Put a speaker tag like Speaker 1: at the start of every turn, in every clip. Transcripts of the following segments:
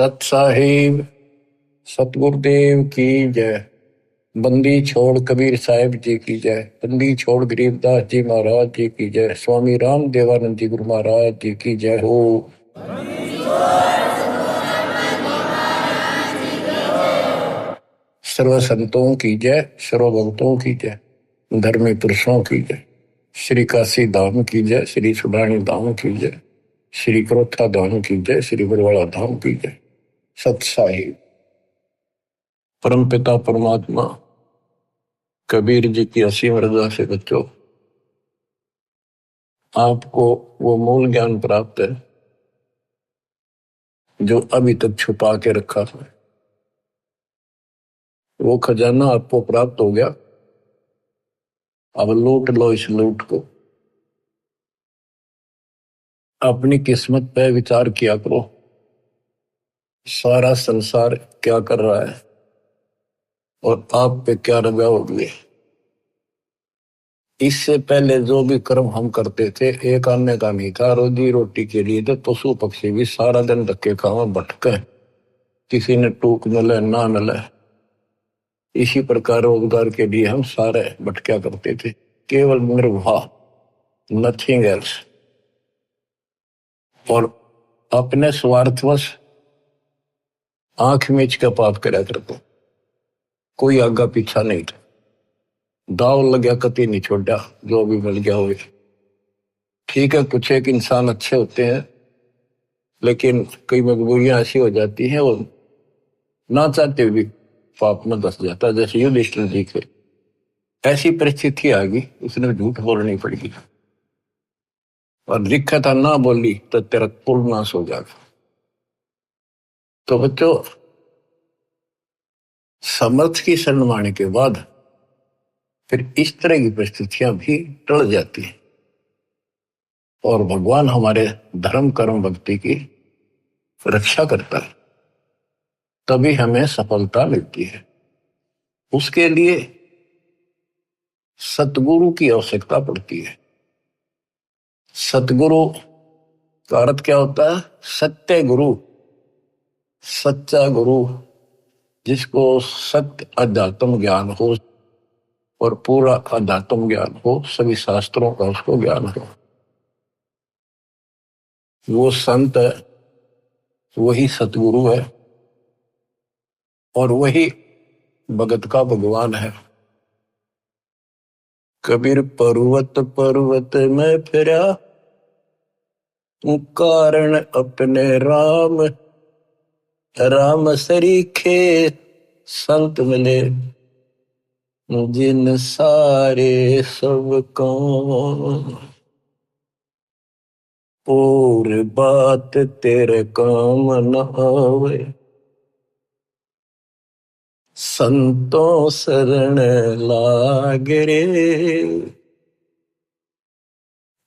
Speaker 1: सत साहिब सतगुरुदेव की जय। बंदी छोड़ कबीर साहिब जी की जय। बंदी छोड़ गरीबदास जी महाराज जी की जय। स्वामी राम देवानंद जी गुरु महाराज जी की जय हो। सर्व संतों की जय, सर्व भक्तों की जय, धर्मी पुरुषों की जय। श्री काशी धाम की जय, श्री सुडानी धाम की जय, श्री क्रोथा धाम की जय, श्री बरवाड़ा धाम की जय। सत साहिब परम पिता परमात्मा कबीर जी की असीम रजा से बच्चों, आपको वो मूल ज्ञान प्राप्त है जो अभी तक छुपा के रखा है। वो खजाना आपको प्राप्त हो गया। अब लूट लो इस लूट को। अपनी किस्मत पे विचार किया करो, सारा संसार क्या कर रहा है और आप पे क्या रजा होगी। इससे पहले जो भी कर्म हम करते थे, एक आने का नहीं था, रोजी रोटी के लिए तो पशु पक्षी भी सारा दिन धक्के खावा भटके, किसी ने टूक मिले ना मिले, इसी प्रकार रोजगार के लिए हम सारे भटका करते थे, केवल निर्वाह, नथिंग एल्स। और अपने स्वार्थवश आंख मीच का पाप करा करते, कोई आगा पीछा नहीं था। दाव लग्या कति नहीं छोड़ा, जो भी मिल गया हो। ठीक है, कुछ एक इंसान अच्छे होते हैं, लेकिन कई मजबूरियां ऐसी हो जाती हैं, वो ना चाहते हुए पाप में धस जाता है। जैसे युधिष्ठिर जी के ऐसी परिस्थिति आ गई, उसने झूठ बोलनी पड़ेगी और लिखा था ना बोली तो तेरा कुल नाश हो जाएगा। तो बच्चों, समर्थ की शरण माने के बाद फिर इस तरह की परिस्थितियां भी टल जाती हैं और भगवान हमारे धर्म कर्म भक्ति की रक्षा करता है, तभी हमें सफलता मिलती है। उसके लिए सतगुरु की आवश्यकता पड़ती है। सतगुरु का अर्थ क्या होता है? सत्य गुरु, सच्चा गुरु, जिसको सत्य अध्यात्म ज्ञान हो और पूरा अध्यात्म ज्ञान हो, सभी शास्त्रों का उसको ज्ञान हो। वो संत है, वही सतगुरु है और वही भगत का भगवान है। कबीर पर्वत पर्वत में फिरा, कारण अपने राम, राम सरीखे संत मिले, जिन सारे सब काम, और बात तेरे काम न आवे, संतों शरण लाग रे,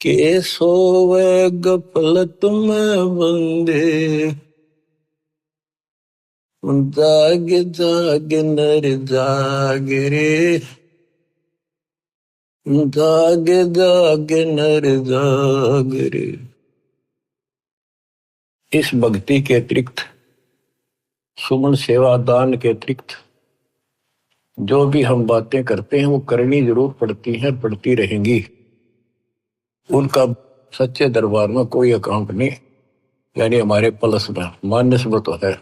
Speaker 1: के सोवे गफलत में बंदे, जाग जाग नर जाग रे, जाग जाग नर जाग रे। इस भक्ति के अतिरिक्त, सुमन सेवा दान के अतिरिक्त जो भी हम बातें करते हैं वो करनी जरूर पड़ती हैं, पड़ती रहेंगी। उनका सच्चे दरबार में कोई अकाउंट नहीं, यानी हमारे प्लस में माइनस में तो है।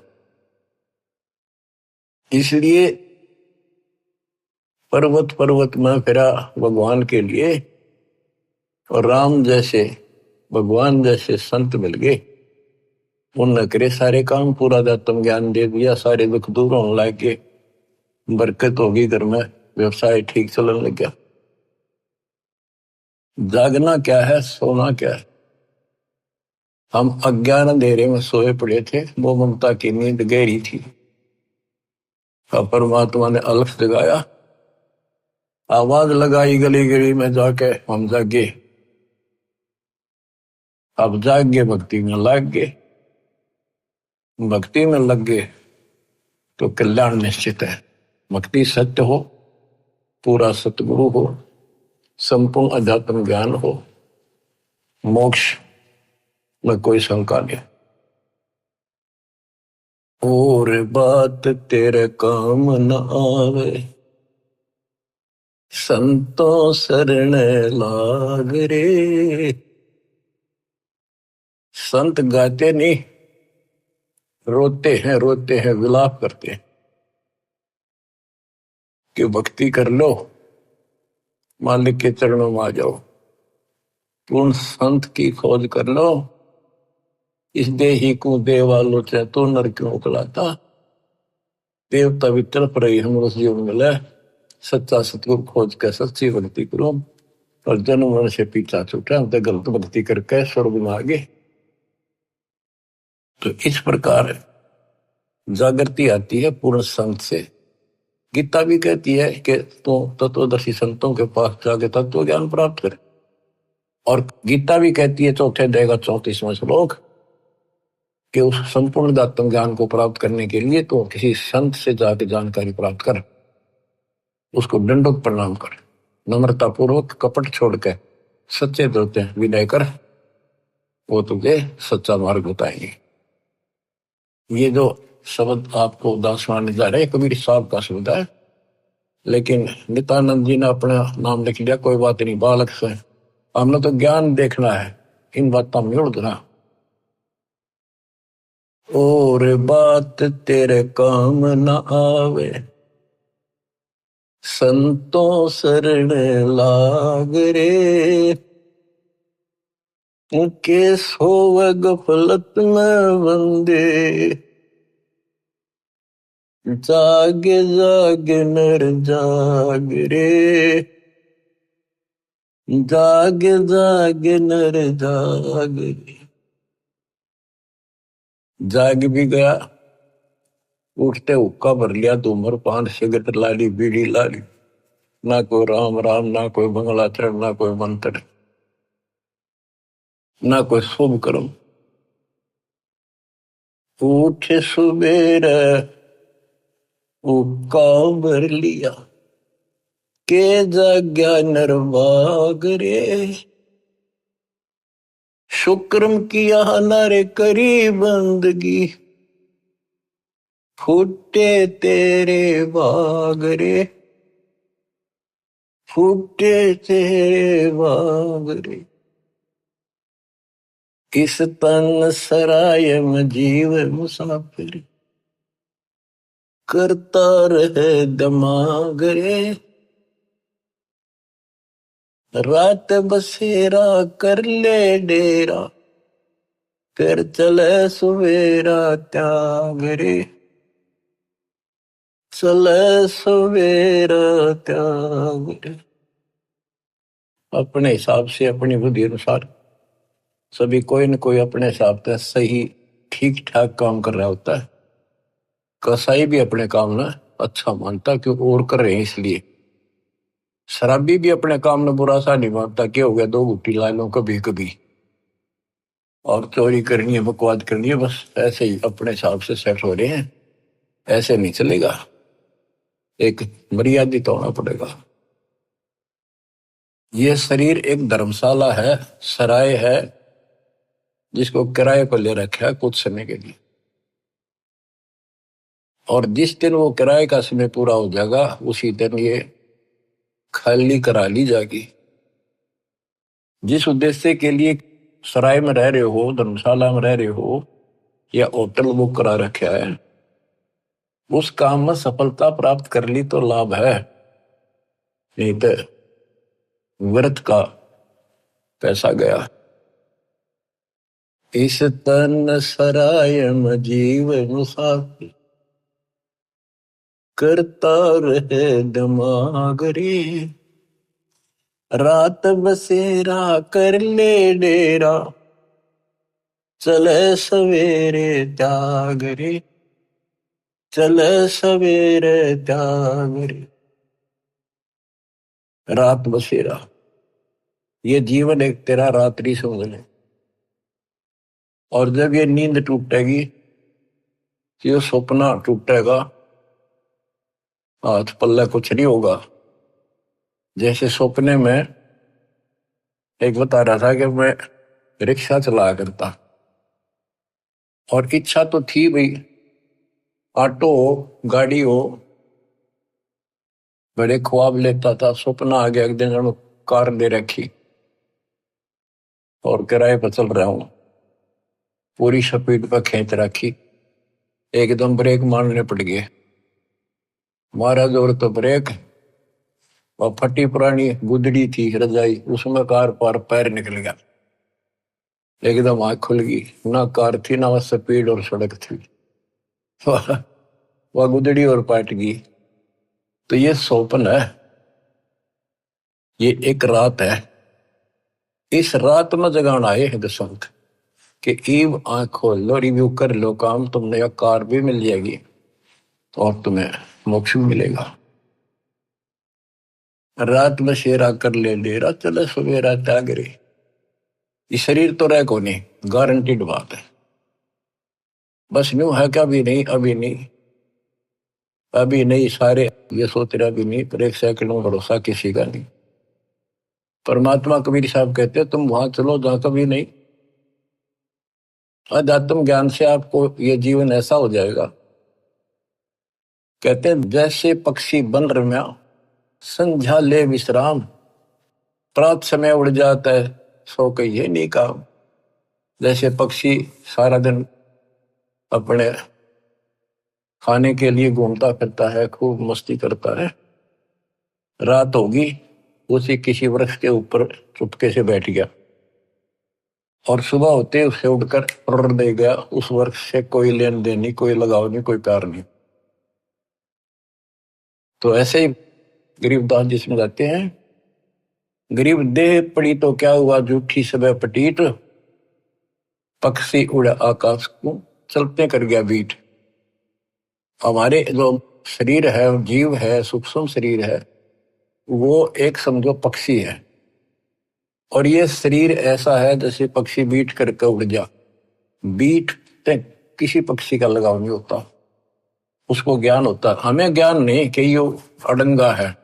Speaker 1: इसलिए पर्वत पर्वत में फिरा भगवान के लिए, और राम जैसे भगवान जैसे संत मिल गए, उनने करे सारे काम, पूरा अध्यात्म ज्ञान दे दिया, सारे दुख दूर होने लग गए, बरकत होगी घर में, व्यवसाय ठीक चलने लग गया। जागना क्या है, सोना क्या है? हम अज्ञान अंधेरे में सोए पड़े थे, वो ममता की नींद गहरी थी। अब परमात्मा ने अलख जगाया, आवाज लगाई गली गली में जाके, हम जागे। अब जाग गए, भक्ति में लग गए। भक्ति में लग गए तो कल्याण निश्चित है। भक्ति सत्य हो, पूरा सतगुरु हो, संपूर्ण अध्यात्म ज्ञान हो, मोक्ष में कोई शंका नहीं। और बात तेरे काम न आवे, संतों शरण लाग रे। संत गाते नहीं, रोते हैं, विलाप करते हैं कि भक्ति कर लो, मालिक के चरणों में आ जाओ। पूर्ण संत की खोज कर लो, इस देही को देवालो चाहे तो नर क्यों उकलाता। देवता भी तड़प रही हम उस जीवन मिले, सच्चा सतगुरु खोज के सच्ची भक्ति करो। और जन्म मरण से पीछा छूटा, हम तो गलत भक्ति करके स्वर्ग में आ गए। तो इस प्रकार जागृति आती है पूर्ण संत से। गीता भी कहती है कि तो तत्वदर्शी संतों के पास जाके तत्व ज्ञान प्राप्त करे। और गीता भी कहती है चौथे अध्याय का 34वां श्लोक कि उस संपूर्ण आत्म ज्ञान को प्राप्त करने के लिए तो किसी संत से जाके जानकारी प्राप्त कर, उसको दंडोत प्रणाम कर, नम्रता पूर्वक कपट छोड़ के सच्चे दोते विनय कर, वो तुझे सच्चा मार्ग बताएंगे। ये जो शब्द आपको दासवान जा रहे हैं कबीर साहब का शब्द है, लेकिन नित्यानंद जी ने अपना नाम लिख लिया, कोई बात नहीं, बालक से हमने तो ज्ञान देखना है, इन बातों में उड़ना। और बात तेरे काम न आवे, संतों शरण लाग रे। के सोव गफलत में बंदे, जागे जागे नर जाग रे। जागे जागे नर जाग रे। जाग भी गया, उठते हुक्का भर लिया, धूम्रपान सिगरेट लाली बीड़ी लाली, ना कोई राम राम, ना कोई मंगलाचरण, ना कोई मंत्र, ना कोई शुभ कर्म। उठ सुबेर हुक्का भर लिया, के जाग्या नरवाग रे। शुक्रम किया नर करी बंदगी, फूटे तेरे बाग रे। फूटे तेरे बाग रे। इस तन सराय में जीव मुसाफिर, करता रहे दिमाग रे। रात बसेरा कर ले डेरा, फिर चले सवेरा त्याग रे। चले सवेरा त्याग रे। अपने हिसाब से, अपनी बुद्धि अनुसार सभी कोई न कोई अपने हिसाब से सही ठीक ठाक काम कर रहा होता है। कसाई भी अपने काम ना अच्छा मानता क्योंकि और कर रहे हैं इसलिए। शराबी भी अपने काम में बुरा सा नहीं मानता, क्या हो गया, दो घुट्टी ला लो कभी कभी, और चोरी करनी है, बकवाद करनी है, बस ऐसे ही अपने हिसाब से सेट हो रहे हैं। ऐसे नहीं चलेगा, एक मर्यादित होना पड़ेगा। ये शरीर एक धर्मशाला है, सराय है, जिसको किराए पर ले रखा है कुछ समय के लिए। और जिस दिन वो किराए का समय पूरा हो जाएगा, उसी दिन ये खाली करा ली जाएगी। जिस उद्देश्य के लिए सराय में रह रहे हो, धर्मशाला में रह रहे हो, या होटल बुक करा रखा है, उस काम में सफलता प्राप्त कर ली तो लाभ है, नहीं तो व्यर्थ का पैसा गया। इस तन सराय में जीव मुसाफिर, करता रहे दिमाग रे। रात बसेरा कर ले डेरा, चले सवेरे त्याग रे। चले सवेरे त्याग रे। रात बसेरा, ये जीवन एक तेरा रात्रि समझ ले। और जब ये नींद टूटेगी, ये सपना टूटेगा, हाथ पल्ले कुछ नहीं होगा। जैसे सपने में एक बता रहा था कि मैं रिक्शा चला करता, और इच्छा तो थी भाई ऑटो हो, गाड़ी हो, बड़े ख्वाब लेता था, सपना आ गया एक दिन हम कार ले रखी और किराए पर चल रहा हूं, पूरी स्पीड पर खींच रखी, एकदम ब्रेक मारने पड़ गए, मारा जोर तो ब्रेक, और फटी पुरानी गुदड़ी थी रजाई, उसमें कार पार पैर निकल गया, एकदम आंख खुल गई, ना कार थी ना स्पीड और सड़क थी, वह गुदड़ी और पाट गई। तो ये सौपन है, ये एक रात है, इस रात में जगाना आए हैं दसंत कि ईव आंख खोल लो, रिव्यू कर लो काम, तुमने या कार भी मिल जाएगी और तुम्हें मोक्ष भी मिलेगा। रात में शेरा कर ले डेरा, चले सवेरा त्यागरे। ये शरीर तो रह को नहीं, गारंटीड बात है, बस न्यू है क्या, अभी नहीं, अभी नहीं, अभी नहीं, सारे ये सोच रहे अभी नहीं, पर एक सेकंड में भरोसा किसी का नहीं। परमात्मा कबीर साहब कहते हैं तुम वहां चलो जहां कभी नहीं। अध्यात्म ज्ञान से आपको ये जीवन ऐसा हो जाएगा, कहते हैं जैसे पक्षी बन रम्या, संध्या ले विश्राम, प्रात समय उड़ जाता है, सो कहिए नहीं काम। जैसे पक्षी सारा दिन अपने खाने के लिए घूमता फिरता है, खूब मस्ती करता है, रात होगी उसी किसी वृक्ष के ऊपर चुपके से बैठ गया और सुबह होते उससे उड़कर उड़ दे गया, उस वृक्ष से कोई लेन देन नहीं, कोई लगाव नहीं, कोई प्यार नहीं। तो ऐसे ही गरीबदास जिसमें जाते हैं, गरीब देह पड़ी तो क्या हुआ, जूठी सब पटीट, पक्षी उड़ा आकाश को, चलते कर गया बीट। हमारे जो शरीर है, जीव है, सूक्ष्म शरीर है, वो एक समझो पक्षी है, और ये शरीर ऐसा है जैसे पक्षी बीट करके उड़ जा, बीट ते किसी पक्षी का लगाव नहीं होता, उसको ज्ञान होता, हमें ज्ञान नहीं कि ये अड़ंगा है,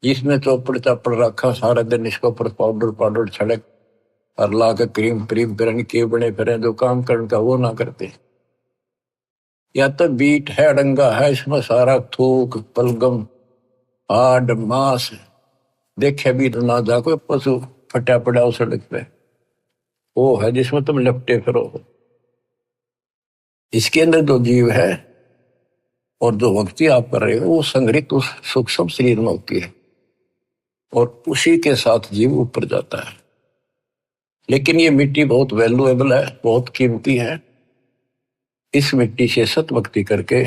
Speaker 1: जिसने चौपड़ चापड़ रखा सारा दिन, इसके ऊपर पाउडर पाउडर छड़क और ला के क्रीम क्रीम करने के बने फिर जो काम करने का वो ना करते। या तो बीट है, अड़ंगा है, इसमें सारा थूक पलगम हाड मांस देखे भी ना जा, कोई पशु फटा पड़ा उस सड़क पे, वो है जिसमें तुम लपटे फिरो। इसके अंदर जो जीव है और जो भक्ति आप कर रहे हो, वो संग्रहित उस सूक्ष्म शरीर में होती है और उसी के साथ जीव ऊपर जाता है। लेकिन ये मिट्टी बहुत वैल्यूएबल है, बहुत कीमती है, इस मिट्टी से सत भक्ति करके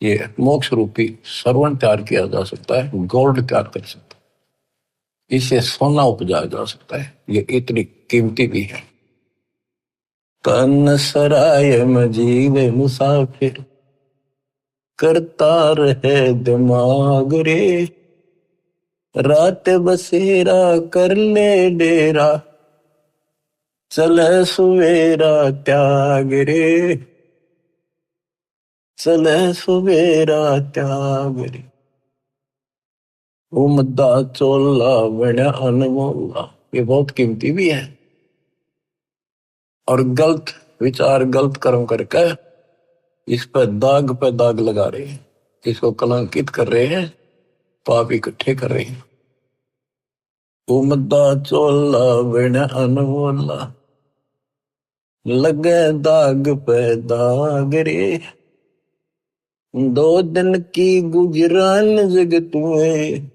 Speaker 1: ये मोक्ष रूपी सरवण तैयार किया जा सकता है, गोल्ड तैयार कर सकता है, इसे सोना उपजाया जा सकता है, ये इतनी कीमती भी है। तन सराय में जीव मुसाफिर, करता रहे दिमाग रे, रात बसेरा कर ले डेरा, चले सुवेरा त्याग रे, चले सुवेरा त्याग रे। उमदा चोला बड़ा अनमोला, ये बहुत कीमती भी है। और गलत विचार गलत कर्म करके इस पे दाग लगा रहे हैं, इसको कलंकित कर रहे हैं, पाप इकट्ठे कर रहे हैं। उमदा चोला बड़ा अनमोला, लगे दाग पे दाग रे, दो दिन की गुजरान जगत में,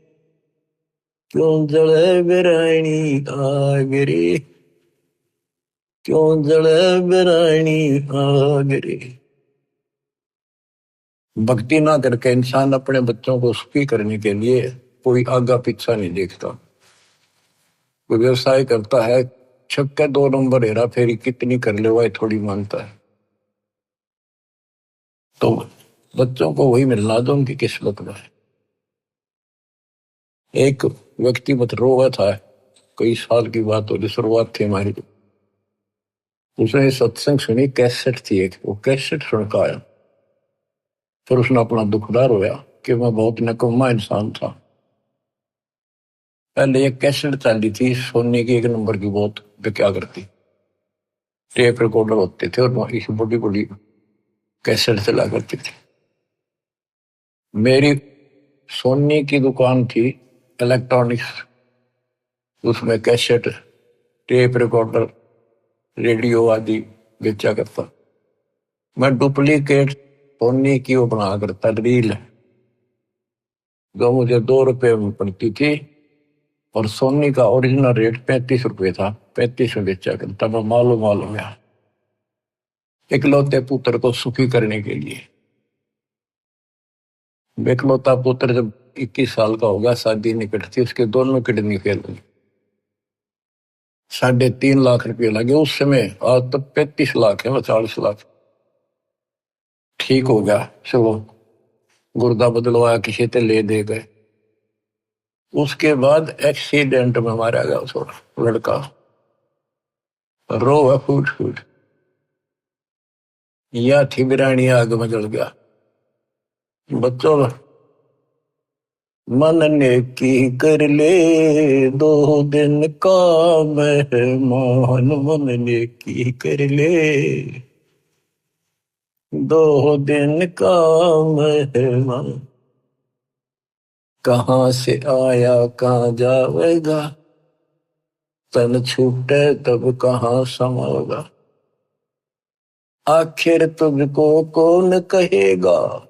Speaker 1: क्यों जले बिरानी आग रे, क्यों जले बिरानी आग रे। भक्ति ना करके इंसान अपने बच्चों को सुखी करने के लिए कोई आगा पीछा नहीं देखता, कोई व्यवसाय करता है, छक्के 2 नंबर हेरा फेरी कितनी कर ले वह थोड़ी मानता है, तो बच्चों को वही मिलना जो उनकी किस्मत में है। एक व्यक्ति मत रोगा था, कई साल की बात हो, शुरुआत थी हमारी, उसने सत्संग सुनी, कैसेट थी एक, वो कैसेट सुन का आया, फिर उसने अपना दुखदार होया कि मैं बहुत नकम्मा इंसान था। पहले एक कैसेट चली थी सोने की 1 नंबर की, बहुत क्या करती, टेप रिकॉर्डर होते थे और इस बड़ी बड़ी कैसेट चला करती थी। मेरी सोनी की दुकान थी इलेक्ट्रॉनिक्स, उसमें कैसेट, टेप रिकॉर्डर, रेडियो आदि बेचा करता। मैं डुप्लीकेट सोनी की वो बना करता रील, जो मुझे 2 रुपए में पड़ती थी, और सोनी का ओरिजिनल रेट 35 रुपए था। 35 में बेचा करता। मैं मालूम गया इकलौते पुत्र को सुखी करने के लिए। इकलौता पुत्र जब 21 साल का होगा, शादी निकट थी, उसके दोनों किडनी फेल हुई। 3.5 लाख रुपए लगे उस समय। आज तो 35 लाख है, 40 लाख। ठीक हो गया, चलो गुर्दा बदलवाया, किसी से ले दे गए। उसके बाद एक्सीडेंट में मारा गया उस लड़का, रो है फूट फूट। या थी बिरानी आग में जल गया। बच्चों, मन ने की कर ले 2 दिन का मेहमान, मन ने की कर ले 2 दिन का मेहमान। कहाँ से आया कहाँ जाएगा, तन छूटे तब कहाँ समाएगा। आखिर तुझको कौन कहेगा,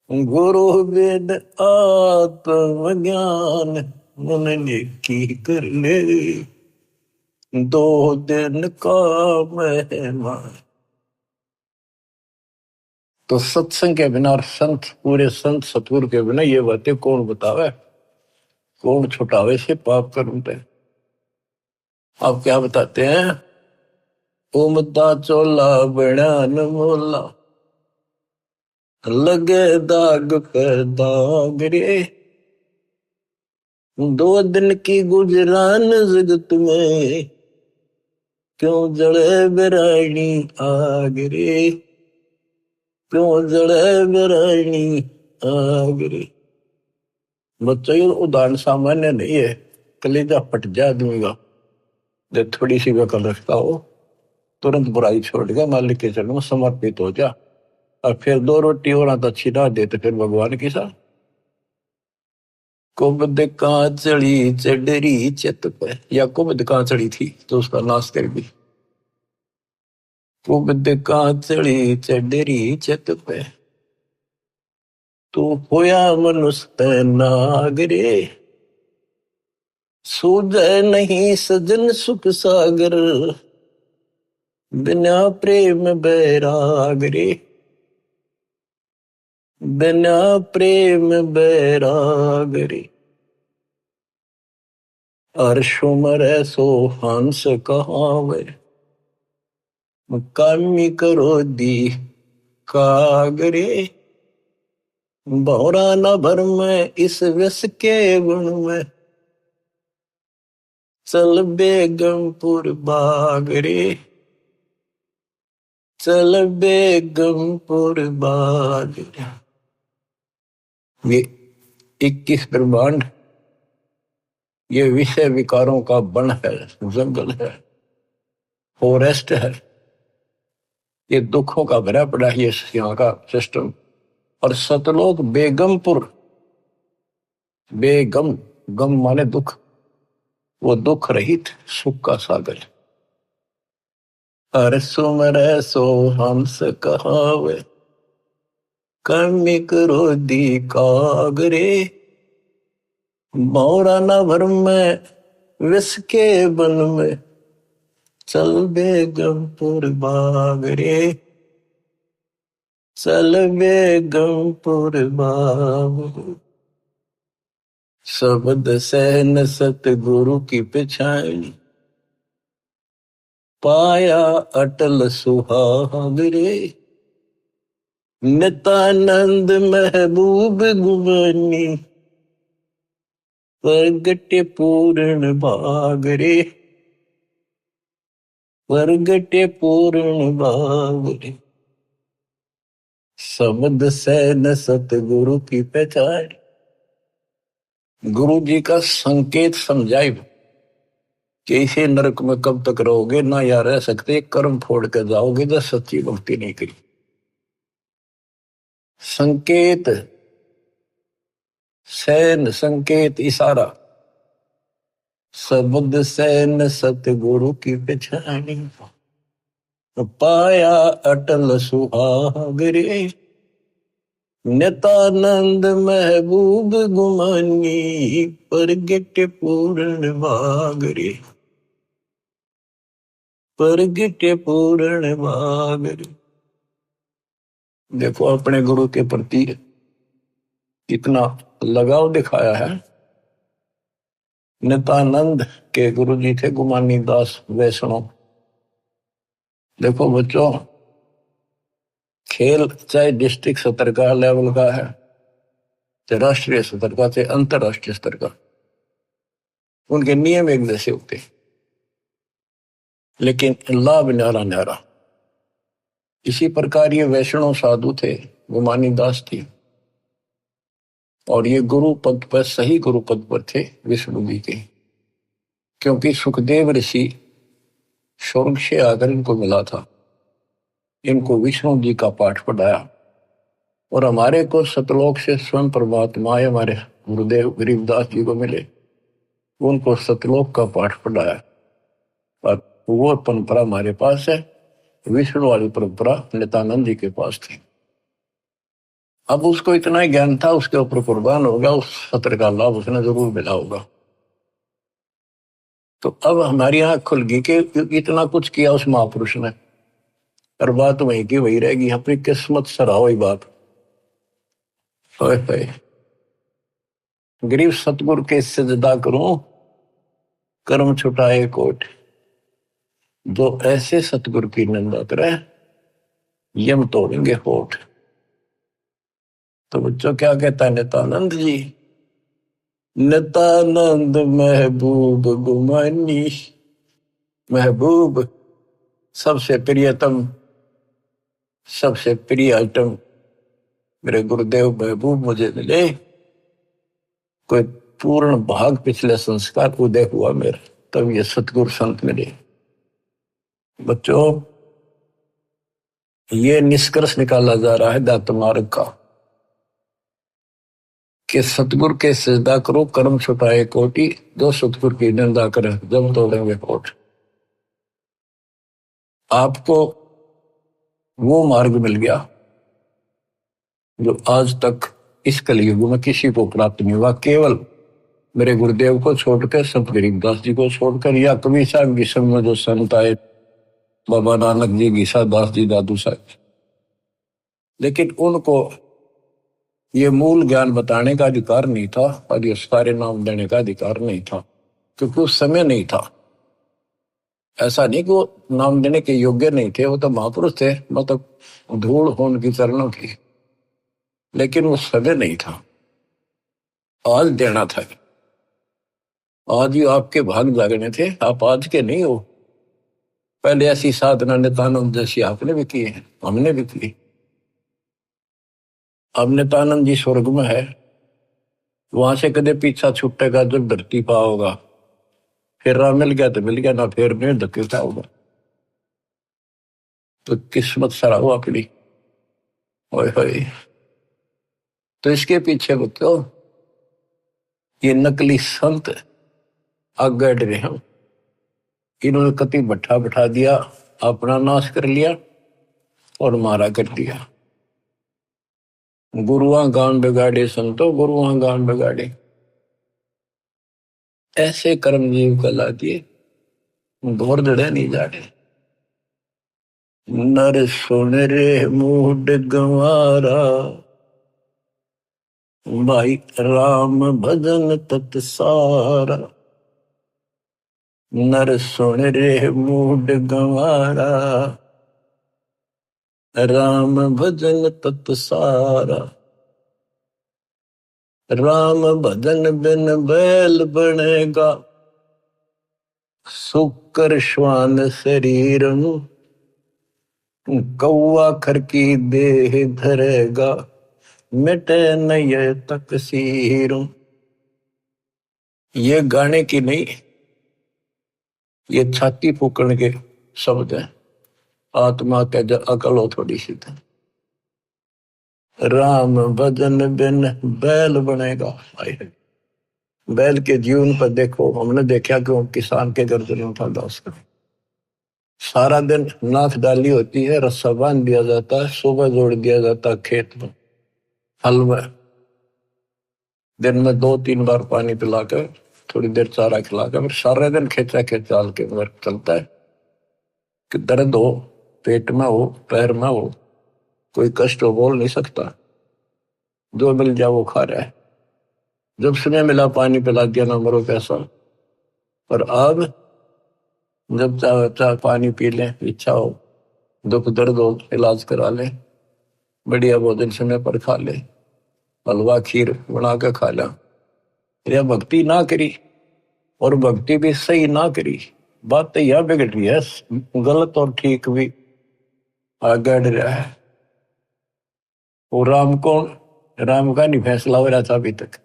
Speaker 1: गुरु वेद आत्मज्ञान। मन ने की कर ले 2 दिन का मेहमान। तो सत्संग के बिना और संत, पूरे संत सतगुरु के बिना ये बातें कौन बतावे, कौन छुटावे से पाप कर्म पे। आप क्या बताते हैं, उमदा चोला बड़ान मोला, लगे दाग पे दाग रे। 2 दिन की गुजरान जगत में, क्यों जड़े बिरानी आग रे, क्यों जड़े बिरानी आग रे। बच्चों, ये उदाहरण सामान्य नहीं है, कलेजा फट जाए आदमी का। जब थोड़ी सी वकल रखता हो, तुरंत बुराई छोड़ के मालिक के चरणों में समर्पित हो जा, और फिर 2 रोटी और तो अच्छी ना दे तो फिर भगवान की सा। कुबद कांचड़ी चढ़ी चित पे, या कुबद कांचड़ी थी तो उसका नाश कर दी। कुबद कांचड़ी चढ़ी चित पे, तू होया मनुष्य नागरे। सूझे नहीं सजन सुख सागर, बिना प्रेम बैराग रे, बिना प्रेम बैराग रे। अर्शुमर सो हंस कहावे, कामी करो दी कागरे। भौरा न भर में इस विष के गुण में, चल बेगमपुर बाग रे, चल बेगमपुर बाग रे। ये 21 ब्रह्मांड, ये विषय विकारों का वन है, जंगल है, फॉरेस्ट है। ये दुखों का भरा पड़ा है ये यहाँ का सिस्टम। और सतलोक बेगमपुर, बेगम, गम माने दुख, वो दुख रहित सुख का सागर। हर सुमर सो हंस कहावे, कमी करो दी कागरे। भौरा न भर में विष के बन में, चल बेगमपुर बाग रे, चल बेगमपुर बाग। शब्द सहन सतगुरु की पिछाड़ी, पाया अटल सुहाग रे। नित्यानंद महबूब गुमानी, प्रगटे पूर्ण भाग रे, प्रगटे पूर्ण भाग रे। शब्द सहन सतगुरु की पहचान, गुरु जी का संकेत समझाए कि इसे नरक में कब तक रहोगे, ना या रह सकते, कर्म फोड़ के जाओगे तो सच्ची भक्ति नहीं करी। संकेत, सैन संकेत इशारा, शब्द सैन सतगुरु की पहचानी, पाया अटल सुहाग रे, नितानंद महबूब गुमानी, परगट पूर्ण भाग रे, परगट पूर्ण भाग रे। देखो अपने गुरु के प्रति कितना लगाव दिखाया है। नितानंद के गुरु जी थे गुमानी दास वैष्णव। देखो बच्चों, खेल चाहे डिस्ट्रिक्ट स्तर का लेवल का है, चाहे राष्ट्रीय स्तर का, चाहे अंतरराष्ट्रीय स्तर का, उनके नियम एक जैसे होते हैं, लेकिन लाभ न्यारा न्यारा। इसी प्रकार ये वैष्णव साधु थे, गुमानी दास थी, और ये गुरु पद पर, सही गुरु पद पर थे विष्णु जी के, क्योंकि सुखदेव ऋषि स्वर्ग से आकर इनको मिला था, इनको विष्णु जी का पाठ पढ़ाया, और हमारे को सतलोक से स्वयं परमात्मा हमारे गुरुदेव गरीबदास जी को मिले, उनको सतलोक का पाठ पढ़ाया, और वो परंपरा हमारे पास है। विष्णु वाली परंपरा नित्यानंद जी के पास थी। अब उसको इतना ज्ञान था, उसके ऊपर कुर्बान होगा, उस सत्र का लाभ उसने जरूर मिला होगा। तो अब हमारी आंख खुल गई कि इतना कुछ किया उस महापुरुष ने, और बात वहीं की वही रहेगी। अपनी किस्मत सराहो ही बात। गरीब सतगुरु के सजदा करूं, कर्म छुटाए कोट, जो ऐसे सतगुरु की निंदा करे यम तोड़ेंगे होठ। तो बच्चों क्या कहता है नित्यानंद जी? नित्यानंद महबूब गुमानी, महबूब सबसे प्रियतम, सबसे प्रिय आइटम मेरे गुरुदेव महबूब मुझे मिले। कोई पूर्ण भाग पिछले संस्कार उदय हुआ मेरा, तब ये सतगुरु संत मिले। बच्चों, ये निष्कर्ष निकाला जा रहा है दात मार्ग का कि सतगुरु के सजदा करो, कर्म छुटाए कोटि, जो सतगुरु की निंदा करे जब तोड़ेंगे होठ। आपको वो मार्ग मिल गया जो आज तक इस कलयुग में किसी को प्राप्त नहीं हुआ, केवल मेरे गुरुदेव को छोड़कर, संत गरीबदास जी को छोड़कर, या कबीर साहब की संग में जो संत आए, बाबा नानक जी, गीसा दास जी, दादू साहब, लेकिन उनको ये मूल ज्ञान बताने का अधिकार नहीं था, और ये सारे नाम देने का अधिकार नहीं था, क्योंकि उस समय नहीं था। ऐसा नहीं कि वो नाम देने के योग्य नहीं थे, वो तो महापुरुष थे, मतलब धूल हो उनकी चरणों की, लेकिन वो समय नहीं था। आज देना था, आज ही आपके भाग जागने थे, आप आज के नहीं हो। पहले ऐसी साधना नित्यानंद जैसी आपने भी की है, हमने भी की। अब नित्यानंद जी स्वर्ग में है, वहां से कदे पीछा छूटेगा जब धरती पा होगा। फिर राह मिल गया तो मिल गया, ना फिर नहीं धकेलता होगा। तो किस्मत सरा हो अपनी। ओए होए, तो इसके पीछे बच्चों ये नकली संत आगे डरे हैं। इन्होंने कति भट्ठा बैठा दिया, अपना नाश कर लिया और मारा कर दिया। गुरुआ गान बिगाड़े संतो, गुरुआ गान बिगाड़े। ऐसे कर्म जीव कला दिए, घोर जड़े नहीं जाड़े। नर सुन रे मूड गंवारा, भाई राम भजन तत सारा। नर सुन रे मूड गंवारा, राम भजन तत सारा। राम भजन बिन बैल बनेगा, सुकर श्वान शरीर। कौआ खर की देह धरेगा, मिटे नय तकसीर। ये गाने की नहीं, ये छाती फूकने के शब्द हैं। आत्मा के जो अकल हो थोड़ी सी, राम भजन बिन बैल बनेगा। बैल के जीवन पर देखो, हमने देखा कि वो किसान के गर्दन उठाता उसका सारा दिन नाथ डाली होती है, रस्सा बांध दिया जाता है, सुबह जोड़ दिया जाता है खेत में, हल में, दिन में 2-3 बार पानी पिलाकर, थोड़ी देर चारा खिलाकर, फिर सारे दिन खेचा खेचाल के वर्क चलता है कि दर्द हो, पेट में हो, पैर में हो, कोई कष्ट हो, बोल नहीं सकता, जो मिल जाए वो खा रहा है। जब समय मिला पानी पिला दिया, ना मरो पैसा। और अब जब चाहे पानी पी लें, इच्छा हो, दुख दर्द हो, इलाज करा ले, बढ़िया भोजन समय पर खा ले, हलवा खीर बना के खा ला, या भक्ति ना करी, और भक्ति भी सही ना करी, बात तो यह बिगड़ रही है, गलत और ठीक भी आगे रहा है। वो राम का नहीं फैसला हो रहा था अभी तक।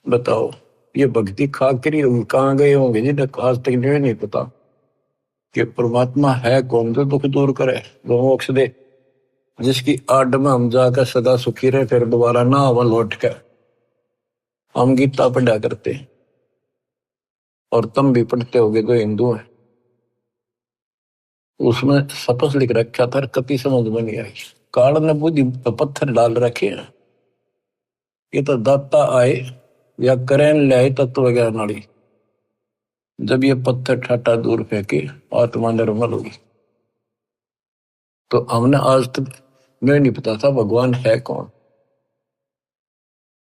Speaker 1: बताओ, ये भक्ति खा करी होगी, कहाँ गए होंगे जिन्हें आज तक नहीं पता कि परमात्मा है कौन, जो दुख दूर करे, जो मोक्ष दे, जिसकी आड़ में हम जाकर सदा सुखी रहे, फिर दोबारा ना अवल लौट कर। हम गीता पढ़ा करते हैं, और तुम भी पढ़ते होगे जो हिंदू है, उसमें सपस लिख रखा था, कति समझ में नहीं आई। काल ने बुद्धि पत्थर डाल रखे हैं, ये तो दाता आए या करें ले आए तत्व ज्ञान नाड़ी, जब ये पत्थर ठाटा दूर फेंके आत्मा निर्मल होगी। तो हमने आज तक मैं नहीं पता था भगवान है कौन।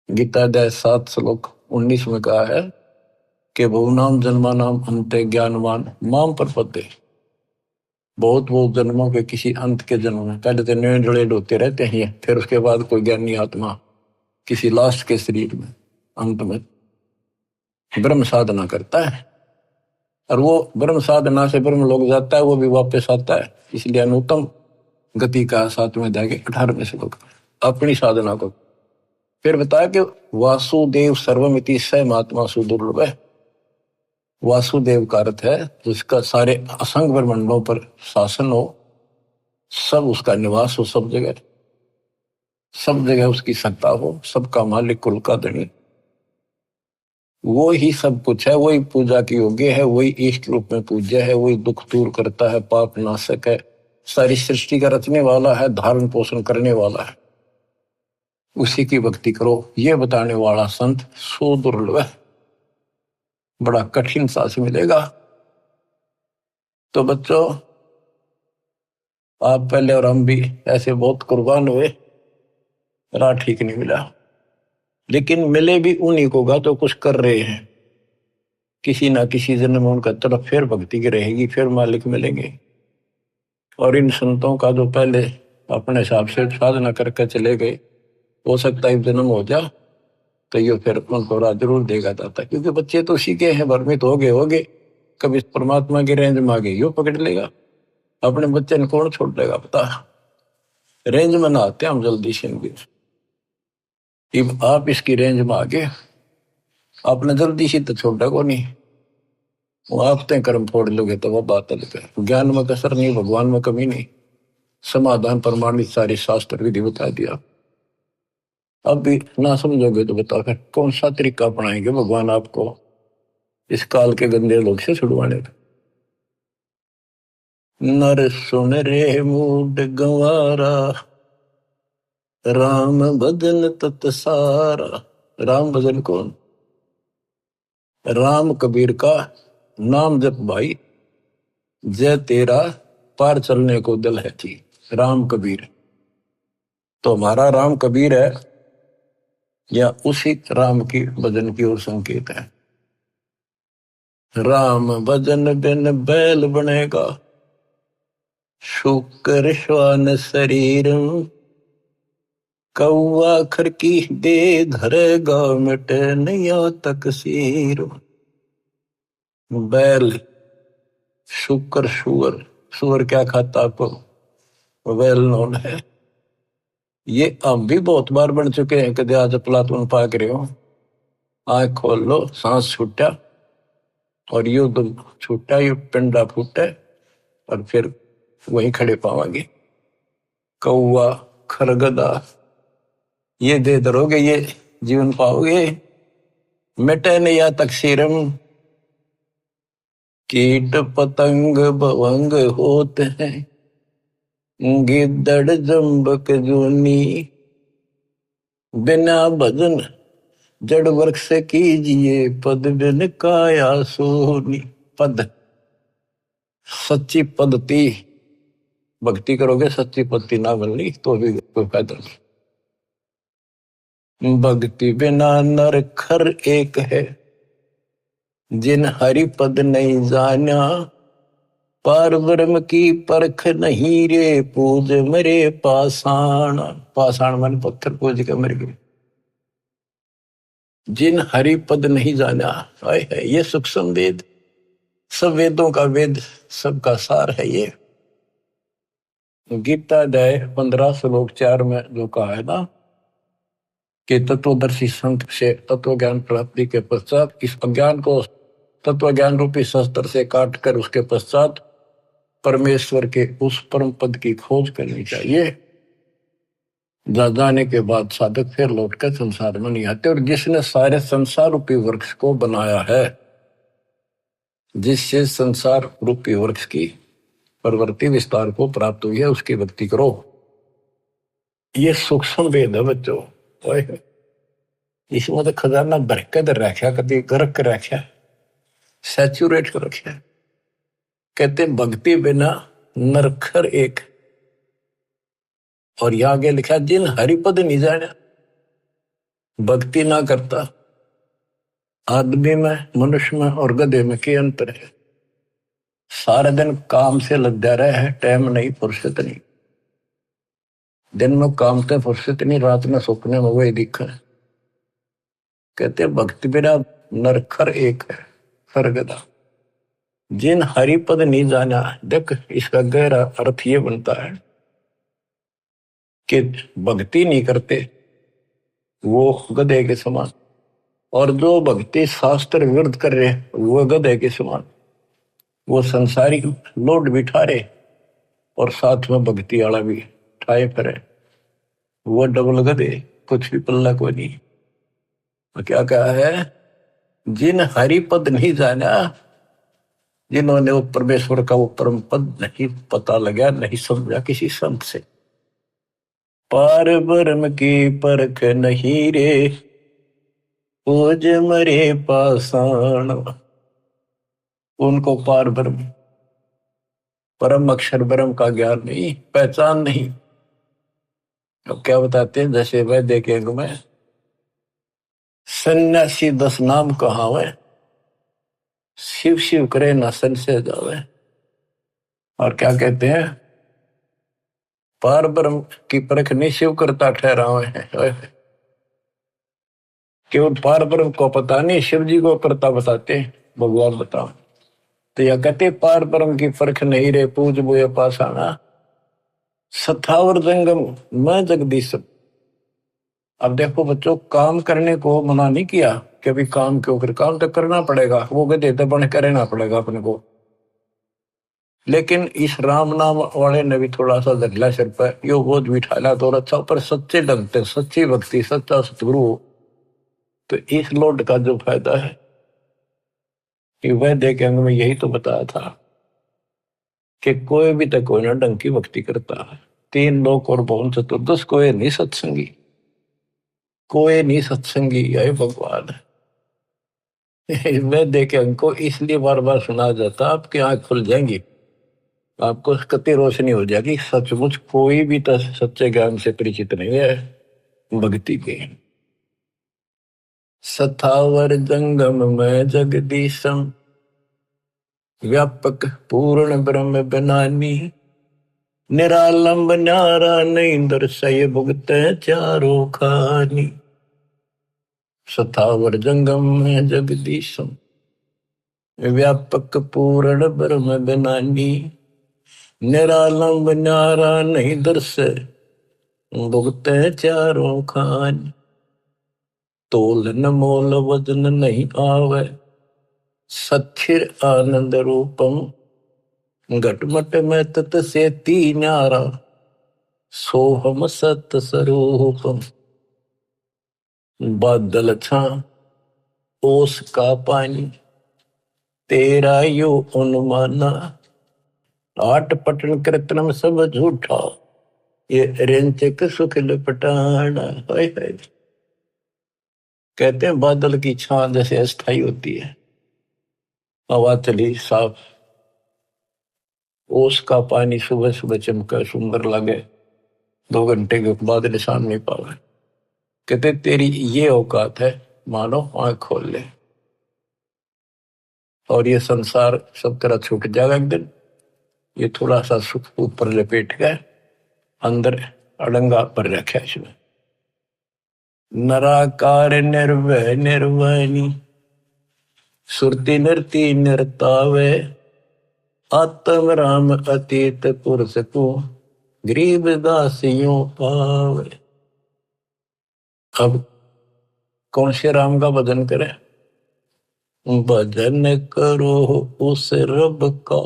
Speaker 1: गीता अध्याय 7 श्लोक 19 में कहा है कि बहुनाम जन्मानाम अंते ज्ञानवान माम प्रपद्ये। बहुत जन्मों के किसी अंत के जन्म में, पहले तो नए जड़े होते रहते हैं, फिर उसके बाद कोई ज्ञानी आत्मा किसी लास्ट के शरीर में अंत में ब्रह्म साधना करता है, और वो ब्रह्म साधना से ब्रह्म लोग जाता है, वो भी वापस आता है। इसलिए अनुत्तम गति का 7वें अध्याय के 18वें श्लोक अपनी साधना को फिर बताया कि वासुदेव सर्वमिति स महात्मा सुदुर्लभ है। वासुदेव का अर्थ है जिसका सारे असंग ब्रह्मांडों पर शासन हो, सब उसका निवास हो, सब जगह उसकी सत्ता हो, सबका मालिक, कुल का धनी, वो ही सब कुछ है, वही पूजा की योग्य है, वही इष्ट रूप में पूज्य है, वही दुख दूर करता है, पाप नाशक है, सारी सृष्टि का रचने वाला है, धारण पोषण करने वाला है, उसी की भक्ति करो, ये बताने वाला संत सुदुर्लभ है, बड़ा कठिन सांस मिलेगा। तो बच्चों, आप पहले और हम भी ऐसे बहुत कुर्बान हुए, राह ठीक नहीं मिला, लेकिन मिले भी उन्हीं को गा जो कुछ कर रहे हैं। किसी ना किसी जन्म में उनका तरफ फिर भक्ति की रहेगी, फिर मालिक मिलेंगे। और इन संतों का जो पहले अपने हिसाब से साधना करके चले गए, हो सकता है जन्म हो जा तो ये फिर उनको राह जरूर देगा दाता, क्योंकि बच्चे तो सीखे हैं, भ्रमित हो गए, कभी परमात्मा की रेंज में आ गए, यो पकड़ लेगा। अपने बच्चे ने कौन छोड़ लेगा पता, रेंज में ना आते हम जल्दी से। अब आप इसकी रेंज में आ गए, आपने जल्दी से तो छोड़ा को नहीं, वो आप तय कर्म फोड़ लोगे तो वह बात अलग है। ज्ञान में कसर नहीं, भगवान में कमी नहीं, समाधान प्रमाणित सारे शास्त्र विधि बता दिया। अब भी ना समझोगे तो बताओ फिर कौन सा तरीका अपनाएंगे भगवान आपको इस काल के गंदे लोग से छुड़वाने का। नर सुन रे मूड गंवारा, राम भजन तत सारा। राम भजन कौन? राम कबीर का नाम जप भाई, जय तेरा पार चलने को दिल है थी। राम कबीर तो हमारा राम कबीर है, या उसी राम की भजन की ओर संकेत है। राम भजन बिन बैल बनेगा, शुक्र श्वान शरीर, कौआ खर की दे धरेगा, मिटे नैया तक सीर। बैल, शुक्र, सुअर क्या खाता आपको वेल नोन है। ये हम भी बहुत बार बन चुके हैं, कदे आज प्लातून पाक रहे हो, आंख खोल लो, सांस छूटा, और यू तो छूटा, यू पिंडा फूटा, और फिर वहीं खड़े पावांगे। कौआ, खरगदा, ये दे दरोगे ये जीवन पाओगे। मिटे न या तकसीरम, कीट पतंग भवंग होते हैं, गिद्दड़ जम्बक जूनी, बिना भजन जड़ वर्ग से कीजिए, पद बिन काया सोनी। पद सच्ची पद्धति, भक्ति करोगे सच्ची पद्धति ना बननी तो भी कोई फायदा नहीं। भक्ति बिना नर खर एक है, जिन हरि पद नहीं जाना, पार ब्रह्म की परख नहीं रे, पूज मरे पाषाण। पाषाण मन पत्थर पूज के मर गए। जिन हरि पद नहीं जाना, है ये सूक्ष्म वेद, सब वेदों का वेद, सबका सार है ये। गीता अध्याय 15 श्लोक 4 में जो कहा है ना कि तत्वदर्शी संत से तत्व ज्ञान प्राप्ति के पश्चात इस अज्ञान को तत्व ज्ञान रूपी शस्त्र से काट कर उसके पश्चात परमेश्वर के उस परम पद की खोज करनी चाहिए। जाने के बाद साधक फिर लौटकर संसार में नहीं आते। और जिसने सारे संसार रूपी वृक्ष को बनाया है, जिससे संसार रूपी वृक्ष की प्रवृत्ति विस्तार को प्राप्त हुई है, उसकी भक्ति करो। ये सूक्ष्म वेद है बच्चों। इसमें तो खजाना भर के रखा, कभी गर्क रखा, सैचुरेट कर रखा। कहते भक्ति बिना नरखर एक। और यहां आगे लिखा जिन हरिपद नहीं जाना, भक्ति ना करता। आदमी में, मनुष्य में और गधे में क्या अंतर है? सारा दिन काम से लग जा रहा है, टाइम नहीं, फुर्सत नहीं। दिन में काम से फुर्सत नहीं, रात में सपने में वही दिखा है। कहते भक्ति बिना नरखर एक है, सरगदा। जिन हरिपद नहीं जाना, देख इसका गहरा अर्थ ये बनता है कि भक्ति नहीं करते वो गधे के समान, और जो भक्ति शास्त्र विरुद्ध कर रहे वो गधे के समान। वो संसारी लोड बिठा रहे और साथ में भक्ति वाला भी ठाए फिरे, वो डबल गधे, कुछ भी पल्ला कोई नहीं। तो क्या कहा है? जिन हरिपद नहीं जाना, जिन्होंने वो परमेश्वर का वो परम पद नहीं पता लगा, नहीं समझा किसी संत से। पार ब्रह्म की परख नहीं रे, पूज मरे पाषाण। उनको पार ब्रह्म, परम अक्षर ब्रह्म का ज्ञान नहीं, पहचान नहीं। अब क्या बताते हैं? जैसे वह देखेंगे में सन्यासी 10 नाम कहावे, शिव शिव करे न संशय जावे। और क्या कहते हैं? पार ब्रह्म की परख नहीं शिव करता ठहरावे है। केवल पार ब्रह्म को पता नहीं, शिव जी को करता बताते हैं, भगवान बताओ। तो यह कहते पार ब्रह्म की परख नहीं रे, पूज बोए पाषाणा, सथावर जंगम मैं जगदीश। अब देखो बच्चों, काम करने को मना नहीं किया कि अभी काम क्यों कर, काम तो करना पड़ेगा, वो कहते तो बन करना पड़ेगा अपने को। लेकिन इस राम नाम वाले ने भी थोड़ा सा धरला सिर पर, यो बोझ बिठाला तो अच्छा, पर सच्चे ढंग से सच्ची भक्ति, सच्चा सतगुरु, तो इस लोड का जो फायदा है कि वह देखे में यही तो बताया था कि कोई भी तक कोई ना ढंग की भक्ति करता है। 3 लोक और भवन चतुर्दश, कोई नहीं सत्संगी, कोई नहीं सत्संगी है भगवान। मैं देखे हमको इसलिए बार बार सुना जाता, आपकी आंख खुल जाएंगी, आपको कति रोशनी हो जाएगी। सचमुच कोई भी तो सच्चे ज्ञान से परिचित नहीं है भक्ति के। सथावर जंगम में जगदीशम, व्यापक पूर्ण ब्रह्म बनानी, निरालंब न्यारा नहीं दर्शय भुगत चारों खानी। सथावर जंगम में जगदीशम, व्यापक पूर्ण ब्रह्म बनानी, निरालंब न्यारा नहीं दर्शय भुगत चारों खानी। तोल न मोल वजन नहीं आवे, सच्चिर आनंद रूपम, घटमट में तत से ती न्यारा, सोहम सत स्वरूपम। बादल छा ओस का पानी, तेरा यो अनुमाना, आट पटन कृतनम सब झूठा, ये रेंचक सुख लपटाना। हाय हाय। कहते हैं बादल की छां जैसे अस्थाई होती है, हवा चली साफ, ओस का पानी सुबह सुबह चमका सुंदर लगे, 2 घंटे के बाद निशान नहीं पावे। कहते तेरी ये औकात है, मानो आंख खोल ले और ये संसार सब तरह छूट जाएगा एक दिन। ये थोड़ा सा सुख ऊपर लपेट गए, अंदर अड़ंगा पर रखा है इसमें। नराकार निर्भय निर्वाणी, सुरती नरती नरतावे, आत्म राम अतीत पुरुष को, गरीब दासियों पावे। अब कौन से राम का भजन करें? भजन करो उस रब का,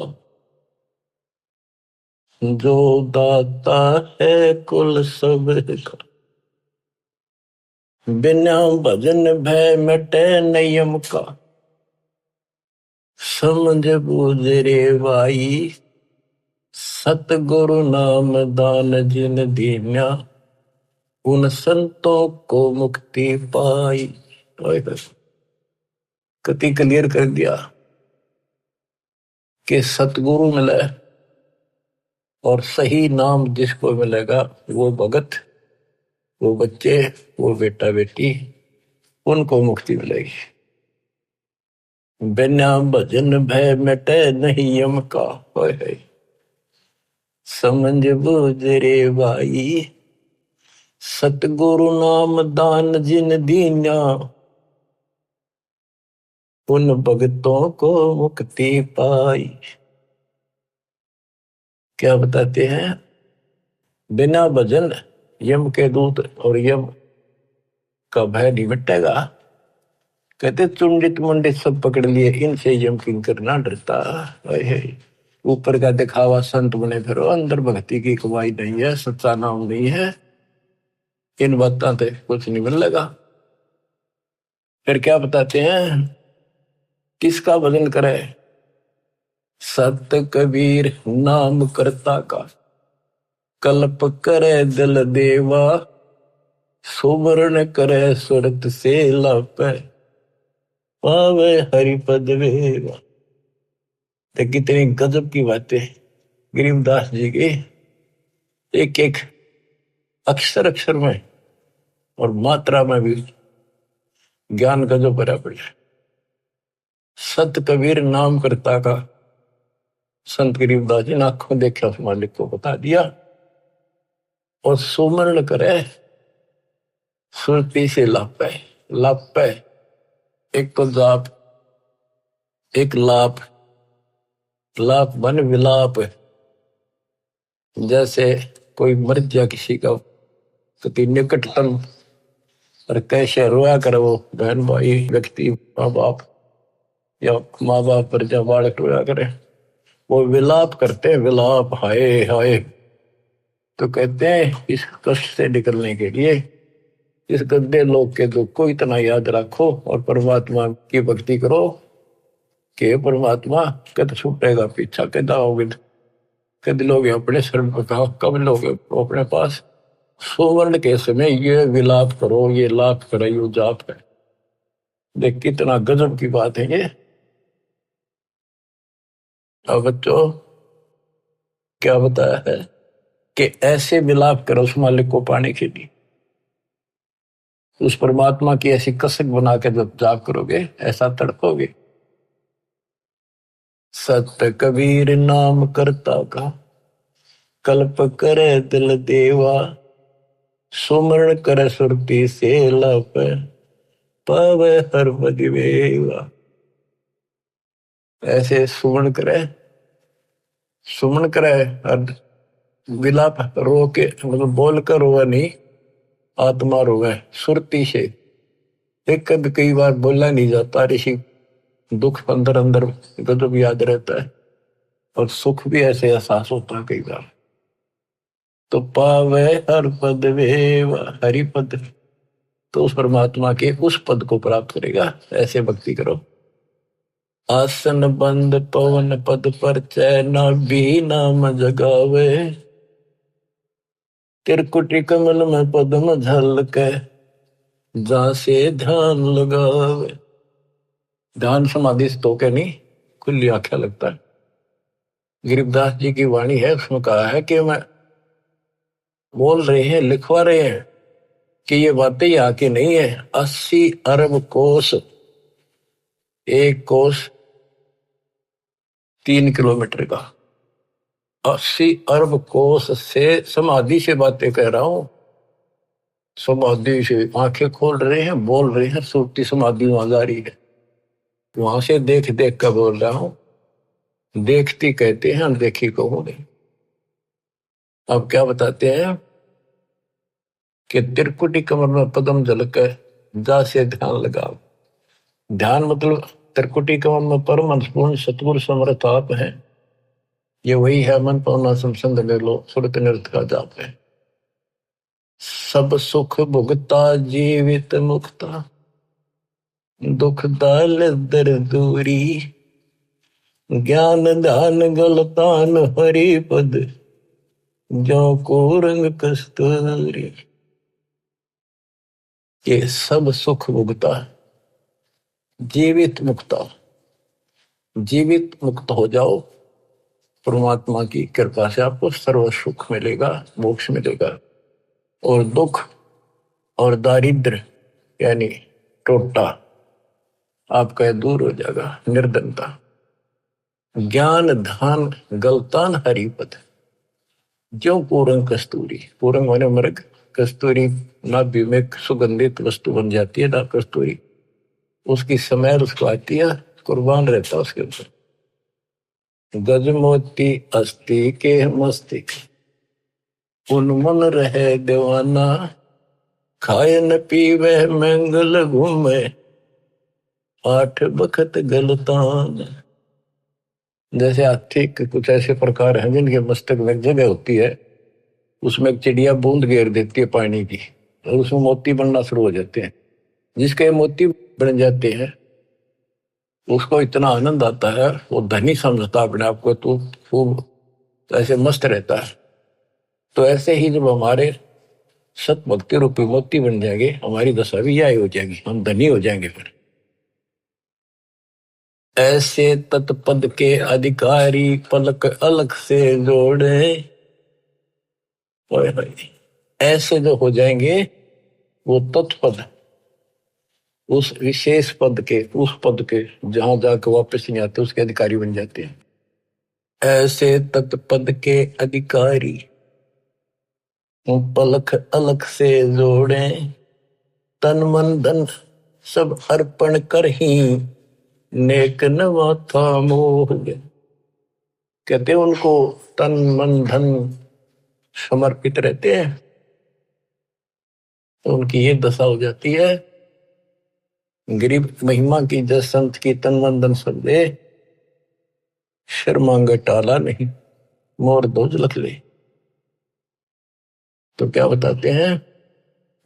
Speaker 1: जो दाता है कुल सब का। बिना भजन भय मिटे नियम का, समझ बूझ रे भाई, सतगुरु नाम दान जिन दीन्या, उन संतों को मुक्ति पाई। कति क्लियर कर दिया कि सतगुरु मिले और सही नाम जिसको मिलेगा वो भगत, वो बच्चे, वो बेटा बेटी, उनको मुक्ति मिलेगी। बिना भजन भय मिटे नहीं यम का, है समझ बूझ रे भाई, सतगुरु नाम दान जिन दीन्या, उन भगतों को मुक्ति पाई। क्या बताते हैं? बिना भजन यम के दूत और यम का भय नहीं मिटेगा। कहते चुंडित मुंडित सब पकड़ लिए, इनसे यम किंकर ना डरता। ऊपर का दिखावा संत बने फिरो, अंदर भक्ति की कमाई नहीं है, सच्चा नाम नहीं है, इन बातों से कुछ नहीं मिलेगा। फिर क्या बताते हैं? किसका भजन करे? सत कबीर नाम करता का, कल्प करे दिल देवा, सुवर्ण करे सुरत से लापे, पावे हरिपद वेवा। तो कितनी गजब की बातें गरीबदास जी की, एक एक अक्षर अक्षर में और मात्रा में भी ज्ञान गजब भरा पड़ा। सत कबीर नाम करता का, संत गरीबदास जी ने आंखों देखा उस मालिक को बता दिया। और सुमरण करे सुरती से लापे, लापे एक तो जाप, एक लाप, लाप बन विलाप। जैसे कोई मर जा किसी का कति निकटतम, और कैसे रोया करे वो बहन भाई व्यक्ति, माँ बाप या माँ बाप पर जब बालक रोया करे, वो विलाप करते हैं, विलाप हाय हाय। तो कहते हैं इस कष्ट से निकलने के लिए इस गंदे लोग के दुख को इतना याद रखो और परमात्मा की भक्ति करो कि परमात्मा कद छूटेगा पीछा, कद आओगे, कद लोग अपने शरण पर कहा, कब लोग अपने पास। सुवर्ण के समय ये विलाप करो, ये लाप करो, ये जाप है। देख कितना गजब की बात है ये। अब बच्चों क्या बताया है कि ऐसे विलाप करो उस मालिक को पाने के लिए, उस परमात्मा की ऐसी कसक बना के जब जाप करोगे ऐसा तड़पोगे। सत कबीर नाम करता का, कल्प करे दिल देवा, सुमरण करे सुरती से लप, पावे हर बदिवेवा। ऐसे सुमरण करे, सुमन करे और विलाप रो के, मतलब बोल कर रोवे नहीं, आत्मा रोवे सुरती से। एक कद कई बार बोला नहीं जाता, ऋषि दुख अंदर अंदर गजब याद रहता है और सुख भी ऐसे एहसास होता है कई बार। तो पावे हर पद वेवा, हरि पद तो उस परमात्मा के उस पद को प्राप्त करेगा। ऐसे भक्ति करो। आसन बंद पवन पद पर चैन भी नाम जगावे, त्रिकुटी कमल में पद्म झलके, जा से ध्यान लगावे। ध्यान समाधि तो क्या नहीं, खुली आंखें लगता है। गरीबदास जी की वाणी है, उसमें कहा है कि मैं बोल रहे हैं, लिखवा रहे हैं कि ये बातें यहाँ की नहीं है। 80 अरब कोस, एक कोस 3 किलोमीटर का, 80 अरब कोस से समाधि से बातें कह रहा हूं। समाधि से आंखें खोल रहे हैं, बोल रहे हैं, सुरती समाधि वहां जा रही है। वहां से देख देख कर बोल रहा हूं। देखती कहते हैं, देखी कहूं नहीं। अब क्या बताते हैं कि त्रिकुटी कमर में पदम झलक, जा से ध्यान लगाओ। ध्यान मतलब त्रिकुटी कमर में परम अंशपूर्ण सतगुरु समर्थ आप है। ये वही है, मन पावना संसंद ले लो, सुरत नृत का जाप है। सब सुख भुगता जीवित मुक्ता, दुख दाल दर दूरी, ज्ञान ध्यान गलतान हरि पद, जो को रंग कस्तूरी। ये सब सुख भुगता, जीवित मुक्ता। जीवित मुक्त हो जाओ, परमात्मा की कृपा से आपको सर्व सुख मिलेगा, मोक्ष मिलेगा। और दुख और दारिद्र यानी टोटा आपका दूर हो जाएगा, निर्धनता। ज्ञान ध्यान गलतान हरिपद, जो पूरंग कस्तूरी। पूरंग माने मृग, कस्तूरी नाभि में सुगंधित वस्तु बन जाती है ना कस्तूरी, उसकी समैल उसको आती है, कुर्बान रहता है उसके ऊपर। गज मोती अस्थि के मस्तिक, उन्मन रहे दीवाना, खाए न पीवे मंगल घूमे, 8 बखत गलतान। जैसे हाथी के कुछ ऐसे प्रकार हैं जिनके मस्तक में जगह होती है, उसमें एक चिड़िया बूंद घेर देती है पानी की, और उसमें मोती बनना शुरू हो जाते हैं। जिसके मोती बन जाते हैं उसको इतना आनंद आता है, वो धनी समझता अपने आप को, तो खूब ऐसे मस्त रहता है। तो ऐसे ही जब हमारे सत भक्ति रूपी मोती बन जाएंगे, हमारी दशा भी यही हो जाएगी, हम धनी हो जाएंगे। फिर ऐसे तत्पद के अधिकारी पलक अलग से जोड़े, ऐसे जो हो जाएंगे वो तत्पद, उस विशेष पद के, उस पद के जहां जाकर वापस नहीं आते, उसके अधिकारी बन जाते हैं। ऐसे तत्पद के अधिकारी पलक अलग से जोड़े, तन मन धन सब अर्पण कर ही, नेक नवा था मोह। कहते उनको तन मन धन समर्पित रहते हैं, तो उनकी ये दशा हो जाती है। गरीब महिमा की जस संत की, तन मन धन सब दे, शर मांगे टाला नहीं, मोर दोज लख ले। तो क्या बताते हैं,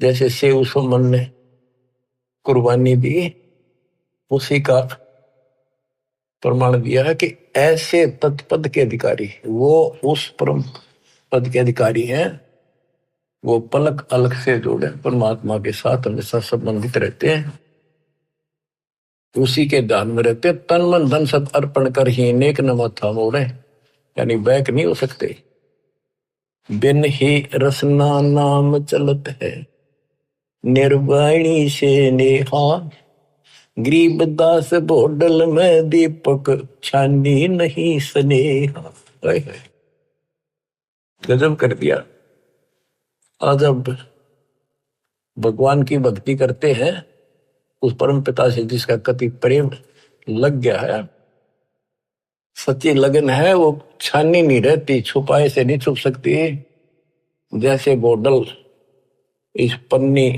Speaker 1: जैसे सेव सुमन ने कुर्बानी दी, उसी का प्रमाण दिया है कि ऐसे तत्पद के अधिकारी, वो उस परम पद के अधिकारी हैं, वो पलक अलग से जोड़े परमात्मा के साथ हमेशा संबंधित रहते हैं, उसी के ध्यान में रहते। तन मन धन सब अर्पण कर ही नेक नमथा मोड़े, यानी बैक नहीं हो सकते। बिन ही रसना नाम चलत है, निर्वाणी से नेहा, गरीब दास बोडल में दीपक, छानी नहीं स्नेहा। गजब कर दिया। आज अब भगवान की भक्ति करते हैं, उस परम पिता से जिसका कति प्रेम लग गया है, सच्ची लगन है, वो छानी नहीं रहती, छुपाए से नहीं छुप सकती। जैसे बोतल इस पन्नी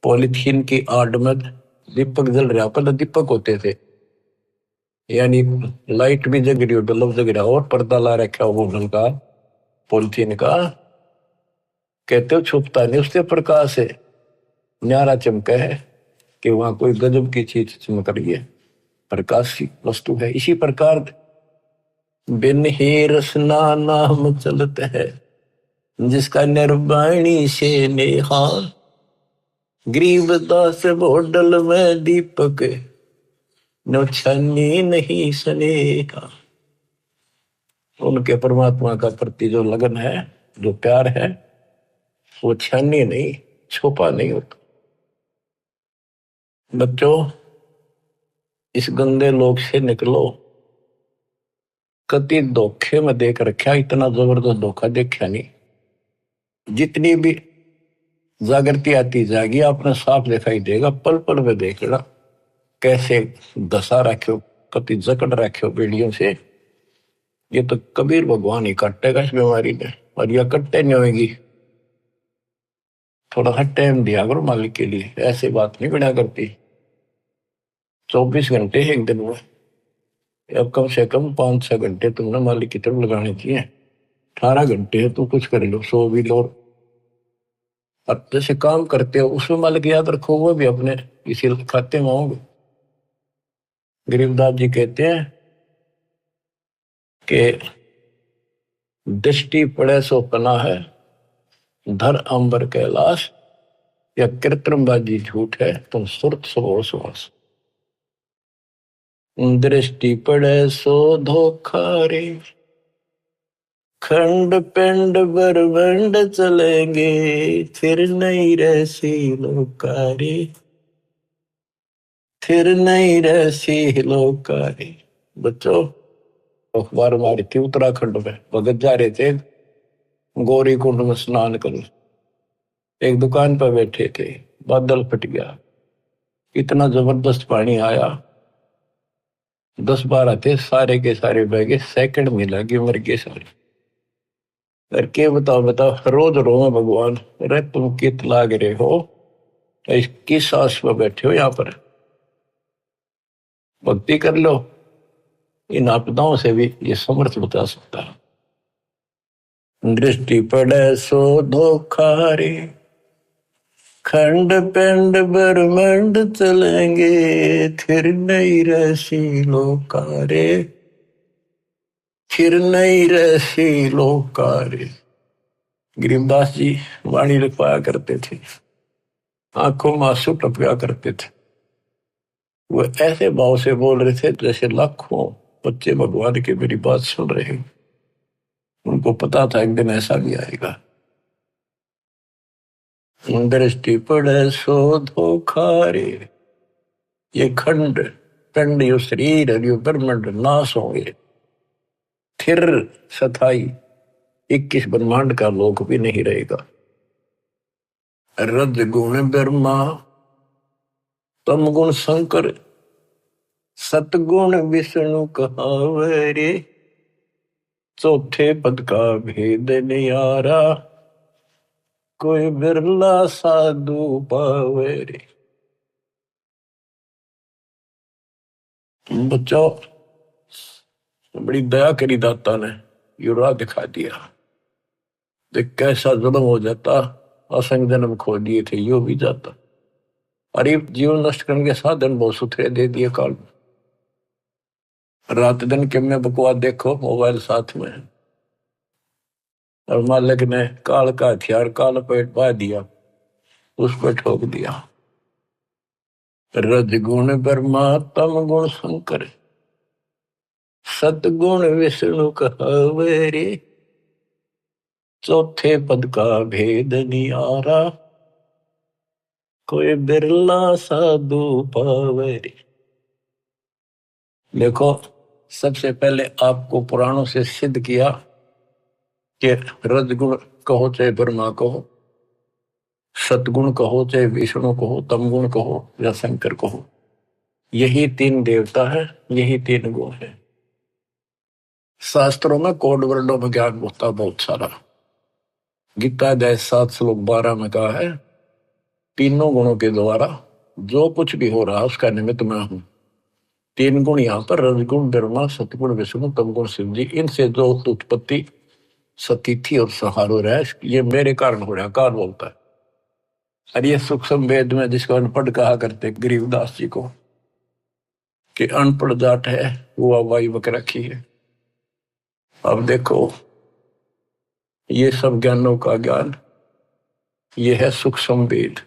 Speaker 1: पॉलिथीन की आड़ में दीपक जल रहा, पहले दीपक होते थे, यानी लाइट भी जग रही हो, बल्ब जग रहा, और पर्दा ला रखा हो बोतल का, पॉलिथीन का, कहते हो छुपता नहीं उससे प्रकाश है। न्यारा चमका है कि वहां कोई गजब की चीज चमक रही है, प्रकाश की वस्तु है। इसी प्रकार बिन ही रसना नाम चलत है, जिसका निर्वाणी से नेहा। गरीबदास बोडल में दीपक, नो छन्नी नहीं स्नेहा। उनके परमात्मा का प्रति जो लगन है, जो प्यार है, वो छन्नी नहीं, छुपा नहीं होता। बच्चों, इस गंदे लोक से निकलो। कति धोखे में देख रखा, इतना जबरदस्त धोखा देखा नहीं। जितनी भी जागृति आती जाएगी, आपने साफ दिखाई देगा। पल पल में देखना कैसे दशा रखो, कति जकड़ रखो बेड़ियों से। ये तो कबीर भगवान ही काटेगा इस बीमारी में, और यह कटते नहीं होगी। थोड़ा सा टाइम दिया करो मालिक के लिए, ऐसी बात नहीं बिना करती। 24 घंटे एक दिन में, अब कम से कम 5-6 घंटे तुमने मालिक की तरफ लगाने चाहिए। 18 घंटे है, तो कुछ कर लो, सो भी लो। अब जैसे काम करते हो उसमें मालिक याद रखो, वो भी अपने इसी खाते में होंगे। गरीबदास जी कहते हैं कि दृष्टि पड़े सो पना है, धर अंबर कैलाश। या कृत्रिमबाजी झूठ है, तुम सुरत सो सुहास। दृष्टि पड़े सो धोखा रे, खंड पिंड बरबंड चलेंगे, फिर नहीं रहसी लोकारी, फिर नहीं रहसी लोकारी। बच्चों, अखबार मारी थी उत्तराखंड में, भगत जा रहे थे गौरी कुंड में स्नान करने। एक दुकान पर बैठे थे, बादल फट गया, इतना जबरदस्त पानी आया। 10-12 थे, सारे के सारे बह गए, सेकंड में लगे, मर गए सारे। करके बताओ बताओ, रोज रो भगवान, अरे तुम कित लाग रहे हो, किस आस पर बैठे हो यहाँ पर। भक्ति कर लो, इन आपदाओं से भी ये समर्थ बचा सकता है। दृष्टि पड़े सो धोखा रे, खंड पिंड ब्रह्मंड चलेंगे, फिर नहीं रहसी लोकारे, फिर नहीं रहसी लोकारे। गरीबदास जी वाणी लिखवाया करते थे, आंखों में आंसू टपका करते थे। वो ऐसे भाव से बोल रहे थे जैसे लाखों बच्चे भगवान की मेरी बात सुन रहे हैं। उनको पता था एक दिन ऐसा भी आएगा। दृष्टि पड़े सो धोखा रे, ये खंड पिंड, यो शरीर, यो ब्रह्मांड नाश होंगे, फिर सथाई 21 ब्रह्मांड का लोक भी नहीं रहेगा। रज गुण ब्रह्मा, तम गुण शंकर, सतगुण विष्णु कहावे रे, चौथे पद का भेद नियारा, कोई बिरला साधु पावे रे। बच्चों, बड़ी दया करी दाता ने, ये राह दिखा दिया। देख कैसा जुल्म हो जाता, असंग जन्म खो दिए थे, यो भी जाता। अरे जीवन नष्ट करने के साधन बहुत सुथरे दे दिए काल में। रात दिन के में बकवास देखो, मोबाइल साथ में, और मालिक ने काल का हथियार काल पेट पा दिया, उस पर ठोक दिया। रज गुण ब्रह्मा, तम गुण शंकर, सतगुण विष्णु कहावे रे, चौथे पद का भेद नियारा, कोई बिरला साधु पावे रे। देखो, सबसे पहले आपको पुराणों से सिद्ध किया कि रजगुण कहो चाहे ब्रह्मा कहो, सतगुण कहो चाहे विष्णु कहो, तमगुण कहो या शंकर कहो, यही 3 देवता है, यही 3 गुण है। शास्त्रों में कोड वर्णों में ज्ञान होता बहुत सारा। गीता अध्याय 7 श्लोक 12 में कहा है, तीनों गुणों के द्वारा जो कुछ भी हो रहा उसका निमित्त मैं हूं। 3 गुण यहाँ पर, रजगुण ब्रह्मा, सतगुण विष्णु, तमगुण शिव जी, इनसे जो उत्पत्ति सतिथि और सहारो रहा है, ये मेरे कारण हो रहा है, काल बोलता है। और ये सूक्ष्म वेद में जिसको अनपढ़ कहा करते गरीबदास जी को कि अनपढ़ जाट है वो हवाई बक रखी है। अब देखो ये सब ज्ञानों का ज्ञान ये है सूक्ष्म वेद।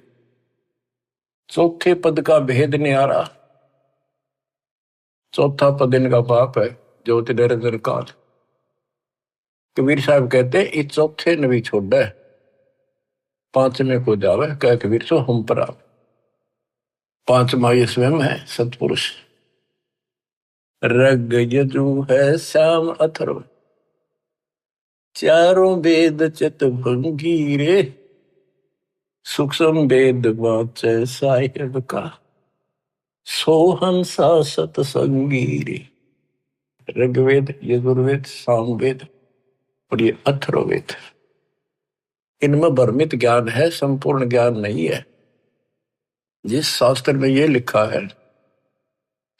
Speaker 1: चौथे पद का भेद न्यारा। चौथा पद इनका बाप है ज्योति निरंजन काल। कबीर साहब कहते इस चौथे ने भी छोड़ा है, पांचवें को जावे कह कबीर सो हम पर आप। पांचवा ये स्वयं है सतपुरुष। रग यजु है श्याम अथर्व, चारों वेद चित भंगीरे, सूक्ष्म वेद वाचे साहिब का, सोहंसा सतसंगीरे। ऋग्वेद यजुर्वेद सामवेद और ये अथर्ववेद, इनमें भ्रमित ज्ञान है, संपूर्ण ज्ञान नहीं है। जिस शास्त्र में ये लिखा है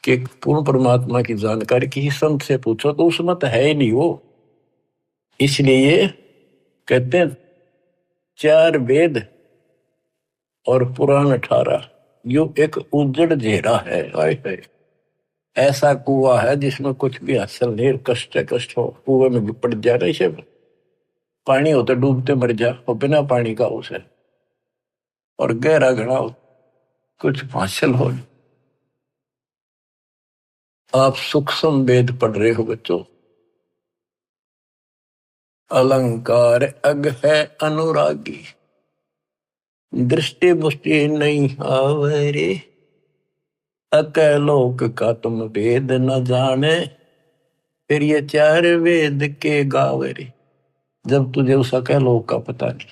Speaker 1: कि पूर्ण परमात्मा की जानकारी किसी संत से पूछो तो उसमें तो है ही नहीं वो। इसलिए ये कहते हैं चार वेद और पुराण 18 यो एक उजड़ घेरा है। आए ऐसा कुआ है जिसमें कुछ भी हासिल नहीं, कष्ट हो, कुएं में पड़ जा रहे से पानी हो तो डूबते मर जा, और बिना पानी का उसे, और गहरा घड़ा हो कुछ हासिल हो। आप सूक्ष्म वेद पढ़ रहे हो बच्चों। अलंकार अग है अनुरागी, दृष्टि पुष्टि नहीं आवरे, अकलोक का तुम वेद न जाने, फिर ये चार वेद के गावरे। जब तुझे उस अकलोक का पता नहीं।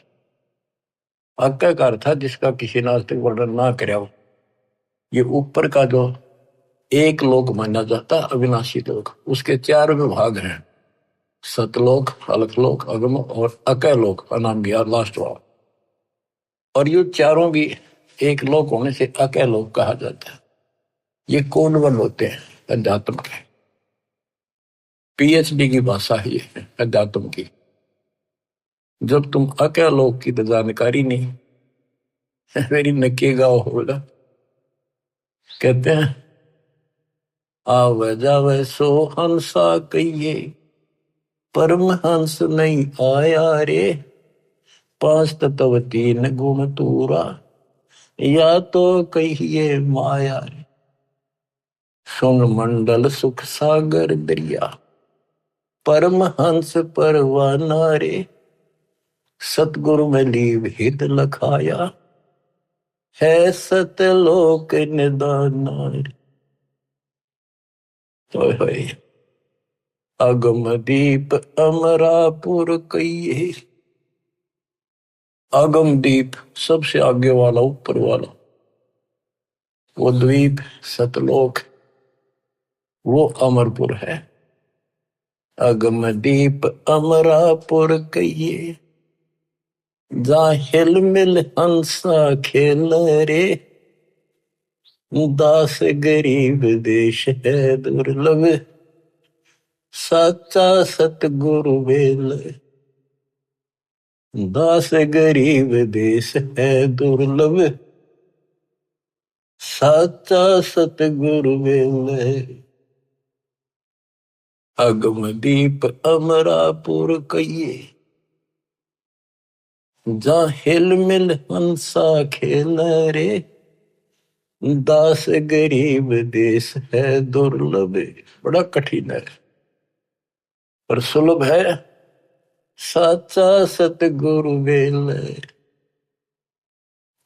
Speaker 1: अक्का का अर्थ था जिसका किसी ने आज तक वर्णन ना कराया हो। ये ऊपर का जो एक लोक माना जाता अविनाशी लोक, उसके चार विभाग हैं, सतलोक, अलकलोक, अगम और अकलोक नाम गया लास्ट वाला। और ये चारों भी एक लोक होने से अकलोक कहा जाता है। ये कोनवन होते हैं अध्यात्म के, पीएचडी की भाषा ही है अध्यात्म की। जब तुम अकलोक की तो जानकारी नहीं, मेरी नकेगा होगा। कहते हैं आवे जावे सो हंसा कहिए, परमहंस नहीं आया रे, पांच तत्व तीन गुण तूरा, या तो कहिए माया रे। सुन मंडल सुख सागर दरिया, परमहंस परवाना रे, सतगुरु में लीव हित लखाया, है सतलोक निदाना रे। अगम दीप अमरापुर कहिए। अगम दीप सबसे आगे वाला, ऊपर वाला, वो द्वीप सतलोक, वो अमरपुर है। अगम दीप अमरापुर कहिए, जा हिल मिल हंसा खेल रे, दास गरीब देश है दुर्लभ, साचा सतगुरु वेल। दास गरीब देश है दुर्लभ, साचा सतगुरु वेल। अगम दीप अमरापुर कहिए, जा हिल मिल हंसा खेल रे, दास गरीब देश है दुर्लभ। बड़ा कठिन है पर सुलभ है, साचा सतगुरु वेल।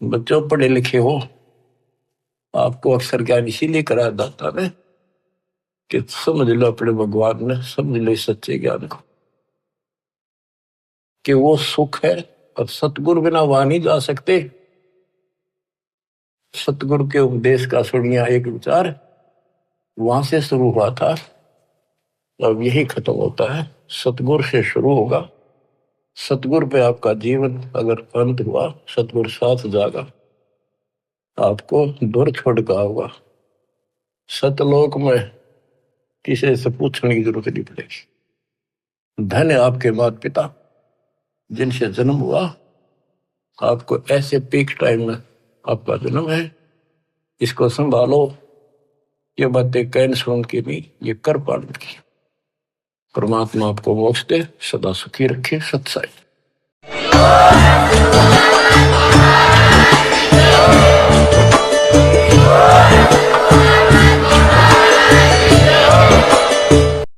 Speaker 1: बच्चों पढ़े लिखे हो, आपको अक्सर ज्ञान इसीलिए करा दाता ने कि समझ लो अपने भगवान ने, समझ लो सच्चे ज्ञान को कि वो सुख है। और सतगुरु बिना वहां नहीं जा सकते। सतगुरु के उपदेश का सुनिया एक विचार वहां से शुरू हुआ था, अब यही खत्म होता है। सतगुरु से शुरू होगा, सतगुरु पे आपका जीवन अगर अंत हुआ, सतगुरु साथ जागा, आपको दूर छोड़ का होगा। सतलोक में किसी से पूछने की जरूरत नहीं पड़ेगी। धन्य आपके माता पिता जिनसे जन्म हुआ, आपको ऐसे पीक टाइम में आपका जन्म है, इसको संभालो। ये बातें कहन सुन की नहीं, ये कर पाने की। परमात्मा आपको मोक्ष दे, सदा सुखी रखे। सत्साई।